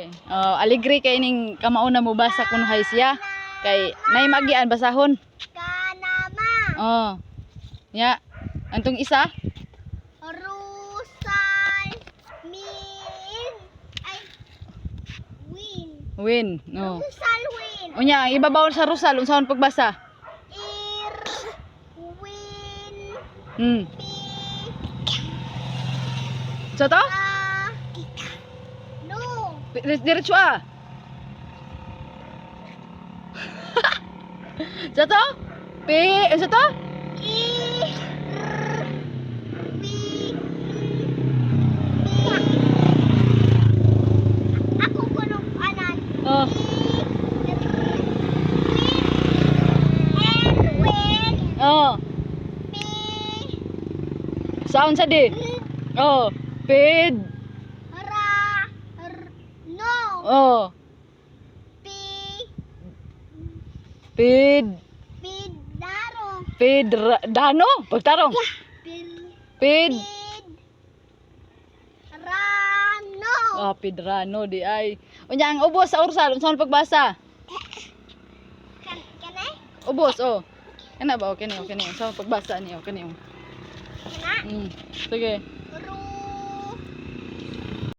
Sige. Oh, aligre kay ning kamauna mo basa kun hay siya. Kay nay magian basahon. Kanama. Oh. Ya. Antong isa? Rusal. Min. Ay. Win. Win. No. Rusal win. Unya, ibabaw sa Rusal unsahon pagbasa? Ir. Win. Hmm. Pi. Sa to? No. Diretso ah. Sa to? Sa to? I. R. Wi. Ako kunong anan. Oh. Oh. Sound sa di. Oh. Pid. No. Oh. Pid. Pidaro. Dano? Pagtarong. Pid. Rano. Oh, Pidrano di ay. Unya ang ubos sa Ursal unsahon pagbasa? Kanay? Ubos oh. Kana ba okay ni? Unsahon pagbasa niyo kani? Kana? Sige.